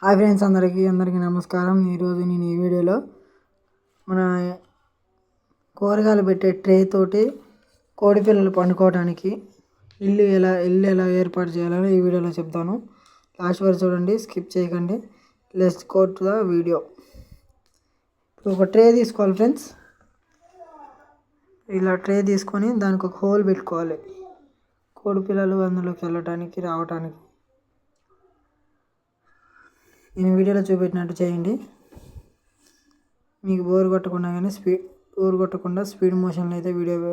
Hi friends, అందరికీ నమస్కారం. ఈరోజు నేను ఈ వీడియోలో మన కూరగాయలు పెట్టే ట్రే తోటి కోడి పిల్లలు పండుకోవడానికి ఇల్లు ఎలా ఏర్పాటు చేయాలని ఈ వీడియోలో చెప్తాను. లాస్ట్ వరకు చూడండి, స్కిప్ చేయకండి. Let's go to the video. ఇప్పుడు ఒక ట్రే తీసుకోవాలి ఫ్రెండ్స్. ఇలా ట్రే తీసుకొని దానికి ఒక హోల్ పెట్టుకోవాలి, కోడి పిల్లలు అందులోకి వెళ్ళటానికి రావటానికి. నేను వీడియోలో చూపెట్టినట్టు చేయండి. మీకు బోర్ కొట్టకుండా స్పీడ్ మోషన్లో అయితే వీడియో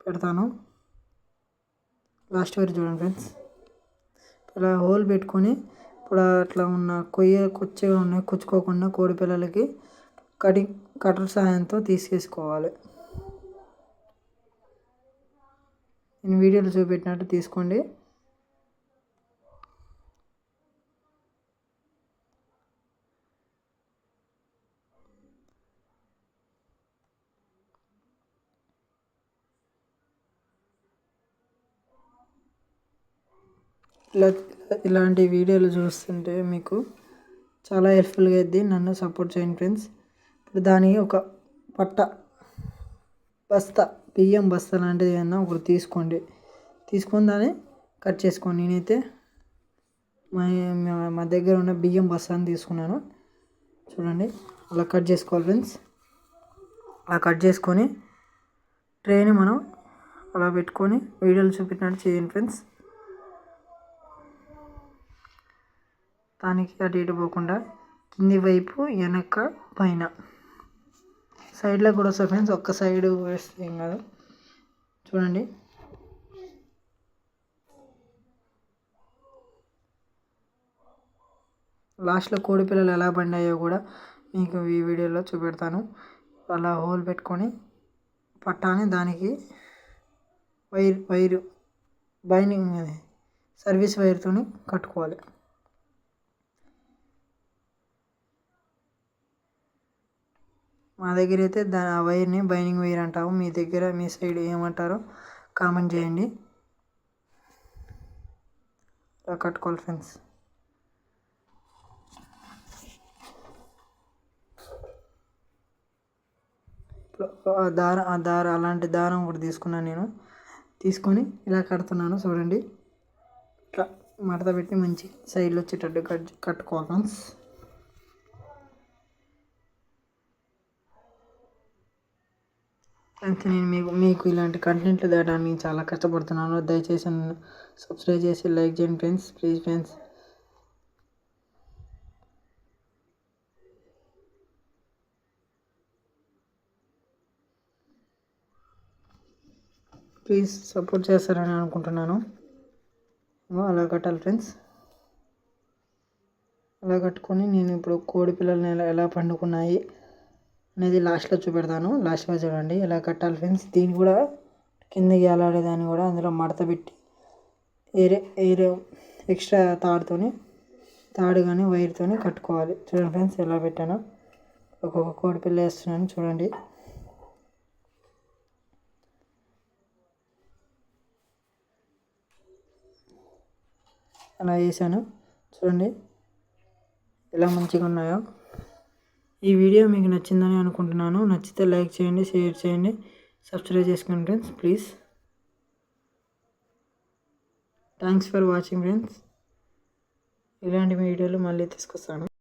పెడతాను. లాస్ట్ వరకు చూడండి ఫ్రెండ్స్. ఇలా హోల్ పెట్టుకొని ఇప్పుడు అట్లా ఉన్న కొచ్చగా ఉన్నాయి కుచ్చుకోకుండా కోడి పిల్లలకి కటర్ సహాయంతో తీసేసుకోవాలి. నేను వీడియోలో చూపెట్టినట్టు తీసుకోండి. ఇలాంటి వీడియోలు చూస్తుంటే మీకు చాలా హెల్ప్ఫుల్గా అయింది. నన్ను సపోర్ట్ చేయండి ఫ్రెండ్స్. ఇప్పుడు దానికి ఒక బియ్యం బస్తా లాంటిది ఏమన్నా ఒకటి తీసుకొని దాన్ని కట్ చేసుకోండి. నేనైతే మా దగ్గర ఉన్న బియ్యం బస్తాని తీసుకున్నాను. చూడండి, అలా కట్ చేసుకోవాలి ఫ్రెండ్స్. అలా కట్ చేసుకొని ట్రేని మనం అలా పెట్టుకొని వీడియోలు చూపించినట్టు చేయండి ఫ్రెండ్స్. దానికి అటు ఇటు పోకుండా కింది వైపు వెనక పైన సైడ్లో కూడా వస్తుంది ఫ్రెండ్స్. ఒక్క సైడ్ వేస్తే ఏం కాదు. చూడండి, లాస్ట్లో కోడి పిల్లలు ఎలా పండాయో కూడా మీకు ఈ వీడియోలో చూపెడతాను. అలా హోల్ పెట్టుకొని పట్టాని దానికి వైరు బైండింగ్ సర్వీస్ వైర్తో కట్టుకోవాలి. మా దగ్గర అయితే ఆ వైర్ని బైండింగ్ వైర్ అంటాము. మీ సైడ్ ఏమంటారో కామెంట్ చేయండి. ఇలా కట్టుకోవాలి ఫ్రెండ్స్. అలాంటి దారం ఒకటి తీసుకున్నాను. నేను తీసుకొని ఇలా కడుతున్నాను. చూడండి, ఇట్లా మడత పెట్టి మంచి సైడ్లో వచ్చేటట్టు కట్టుకోవాలి ఫ్రెండ్స్. నేను మీకు ఇలాంటి కంటెంట్లు తేడానికి చాలా కష్టపడుతున్నాను. దయచేసి సబ్స్క్రైబ్ చేసి లైక్ చేయండి friends. Please friends. Please support చేస్తారని అనుకుంటున్నాను. అలా కట్టాలి ఫ్రెండ్స్. అలా కట్టుకొని నేను ఇప్పుడు కోడి పిల్లల్ని ఎలా పండుకున్నాయి అనేది లాస్ట్లో చూపెడతాను. లాస్ట్లో చూడండి, ఎలా కట్టాలి ఫ్రెండ్స్. దీన్ని కూడా కిందకి ఎలాడేదాన్ని కూడా అందులో మడత పెట్టి వేరే ఎక్స్ట్రా తాడు కానీ వైర్తో కట్టుకోవాలి. చూడండి ఫ్రెండ్స్, ఎలా పెట్టానో. ఒక్కొక్క కోడి పిల్ల వేస్తున్నాను చూడండి. అలా వేసాను చూడండి, ఎలా మంచిగా ఉన్నాయో. ఈ వీడియో మీకు నచ్చిందని అనుకుంటున్నాను. నచ్చితే లైక్ చేయండి, షేర్ చేయండి, సబ్స్క్రైబ్ చేసుకోండి friends. Please. Thanks for watching friends. ఇలాంటి వీడియోలు మళ్ళీ తీసుకొస్తాను.